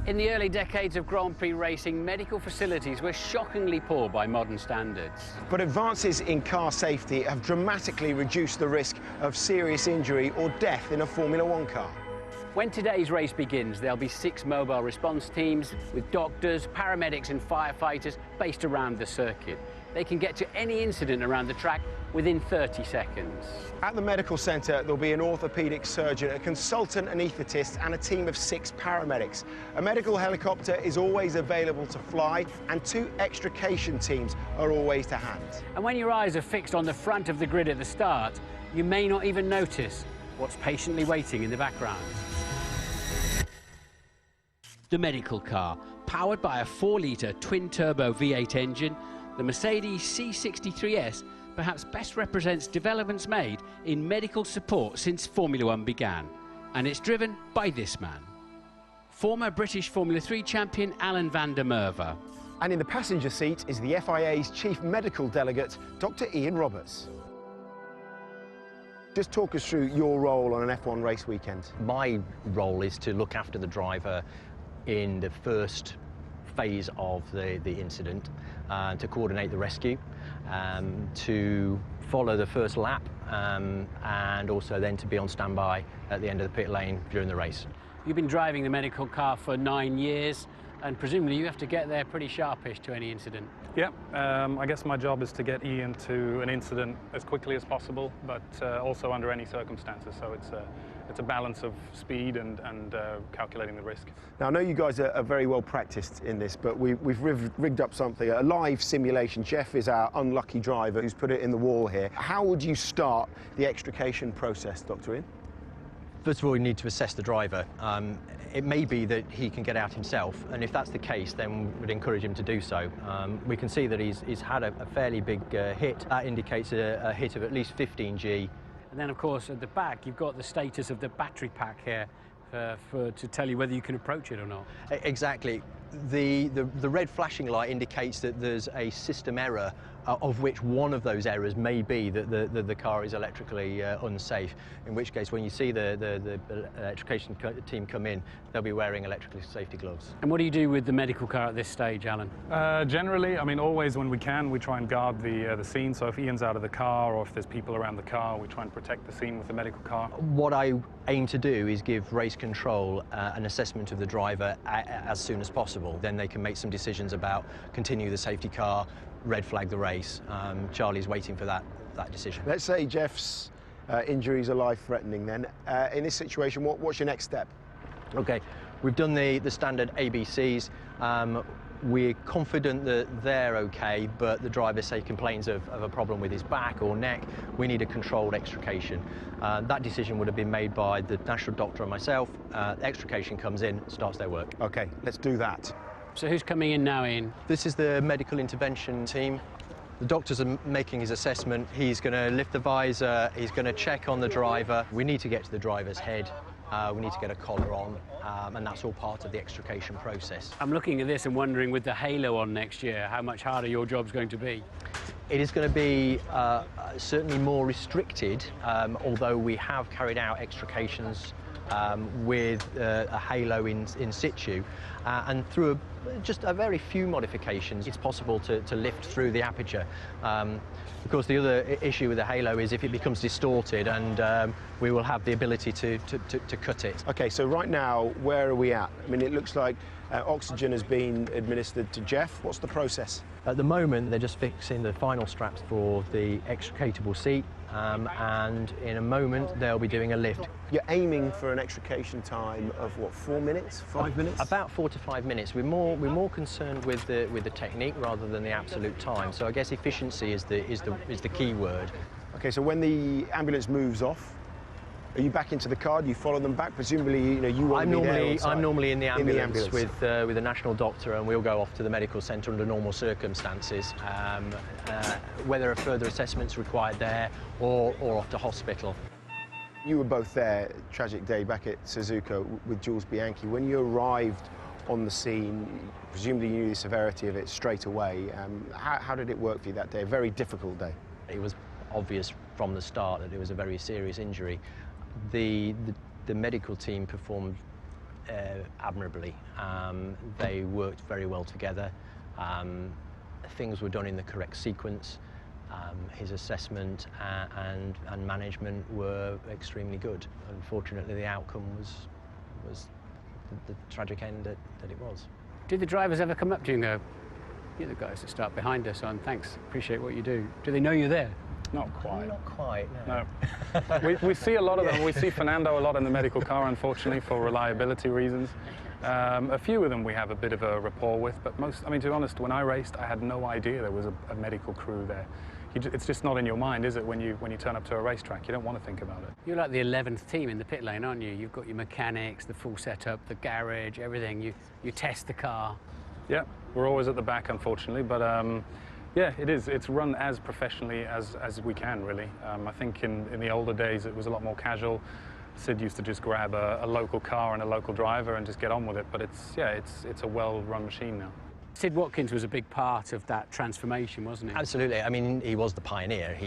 In the early decades of Grand Prix racing, medical facilities were shockingly poor by modern standards. But advances in car safety have dramatically reduced the risk of serious injury or death in a Formula One car. When today's race begins, there'll be 6 mobile response teams with doctors, paramedics and firefighters based around the circuit. They can get to any incident around the track within 30 seconds. At the medical centre, there'll be an orthopaedic surgeon, a consultant anaesthetist and a team of 6 paramedics. A medical helicopter is always available to fly and 2 extrication teams are always to hand. And when your eyes are fixed on the front of the grid at the start, you may not even notice what's patiently waiting in the background. The medical car, powered by a 4-litre twin-turbo V8 engine, the Mercedes C63S perhaps best represents developments made in medical support since Formula One began. And it's driven by this man, former British Formula 3 champion Alan van der Merwe. And in the passenger seat is the FIA's Chief Medical Delegate, Dr. Ian Roberts. Just talk us through your role on an F1 race weekend. My role is to look after the driver in the first phase of the incident, to coordinate the rescue, to follow the first lap, and also then to be on standby at the end of the pit lane during the race. You've been driving the medical car for 9 years, and presumably you have to get there pretty sharpish to any incident. Yeah, I guess my job is to get Ian to an incident as quickly as possible, but also under any circumstances. So it's a balance of speed and calculating the risk. Now, I know you guys are very well practiced in this, but we've rigged up something, a live simulation. Jeff is our unlucky driver who's put it in the wall here. How would you start the extrication process, Dr. Ian? First of all, we need to assess the driver. It may be that he can get out himself, and if that's the case, then we'd encourage him to do so. We can see that he's had a fairly big hit. That indicates a hit of at least 15 G. And then, of course, at the back, you've got the status of the battery pack here to tell you whether you can approach it or not. Exactly. The red flashing light indicates that there's a system error, of which one of those errors may be that the car is electrically unsafe, in which case when you see the electrification team come in, they'll be wearing electrical safety gloves. And what do you do with the medical car at this stage, Alan? Generally, I mean, always when we can, we try and guard the scene. So if Ian's out of the car or if there's people around the car, we try and protect the scene with the medical car. What I aim to do is give race control an assessment of the driver as soon as possible. Then they can make some decisions about continue the safety car, red flag the race. Charlie's waiting for that decision. Let's say Jeff's injuries are life-threatening then. In this situation, what's your next step? Okay, we've done the standard ABCs. We're confident that they're okay, but the driver, say, complains of a problem with his back or neck. We need a controlled extrication. That decision would have been made by the national doctor and myself. Extrication comes in, starts their work. Okay, let's do that. So who's coming in now, Ian? This is the medical intervention team. The doctors are making his assessment. He's going to lift the visor, he's going to check on the driver. We need to get to the driver's head. We need to get a collar on, and that's all part of the extrication process. I'm looking at this and wondering, with the halo on next year, how much harder your job's going to be. It is going to be certainly more restricted, although we have carried out extrications with a halo in situ, and through just a very few modifications, it's possible to lift through the aperture. Of course, the other issue with the halo is if it becomes distorted, and we will have the ability to cut it. Okay, so right now, where are we at? I mean, it looks like oxygen has been administered to Jeff. What's the process? At the moment, they're just fixing the final straps for the extricatable seat, and in a moment, they'll be doing a lift. You're aiming for an extrication time of what, 4 minutes, 5 minutes? About 4 to 5 minutes. We're more concerned with the technique rather than the absolute time. So I guess efficiency is the key word. Okay, so when the ambulance moves off, are you back into the car? Do you follow them back? Presumably, you won't be there on site. I'm normally in the ambulance with the national doctor, and we'll go off to the medical centre under normal circumstances, whether a further assessment's required there or off to hospital. You were both there, tragic day back at Suzuka with Jules Bianchi. When you arrived on the scene, presumably you knew the severity of it straight away. How did it work for you that day? A very difficult day. It was obvious from the start that it was a very serious injury. The medical team performed admirably. They worked very well together. Things were done in the correct sequence. His assessment and management were extremely good. Unfortunately, the outcome was the tragic end that it was. Did the drivers ever come up to you and go, "You're the guys that start behind us on, thanks, appreciate what you do"? Do they know you're there? Not quite. Not quite, no. No. we see a lot of them. We see Fernando a lot in the medical car, unfortunately, for reliability reasons. A few of them we have a bit of a rapport with, but most, I mean, to be honest, when I raced, I had no idea there was a medical crew there. It's just not in your mind, is it, when you turn up to a racetrack? You don't want to think about it. You're like the 11th team in the pit lane, aren't you? You've got your mechanics, the full setup, the garage, everything. You test the car. Yeah, we're always at the back, unfortunately, but yeah, it is. It's run as professionally as we can, really. I think in the older days it was a lot more casual. Sid used to just grab a local car and a local driver and just get on with it, but it's a well-run machine now. Sid Watkins was a big part of that transformation, wasn't he? Absolutely. I mean, he was the pioneer.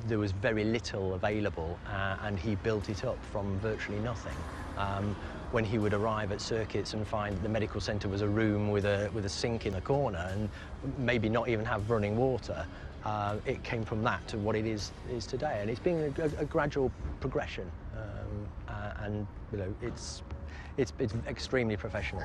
There was very little available, and he built it up from virtually nothing. When he would arrive at circuits and find the medical centre was a room with a sink in a corner and maybe not even have running water, it came from that to what it is today. And it's been a gradual progression, and you know, it's extremely professional.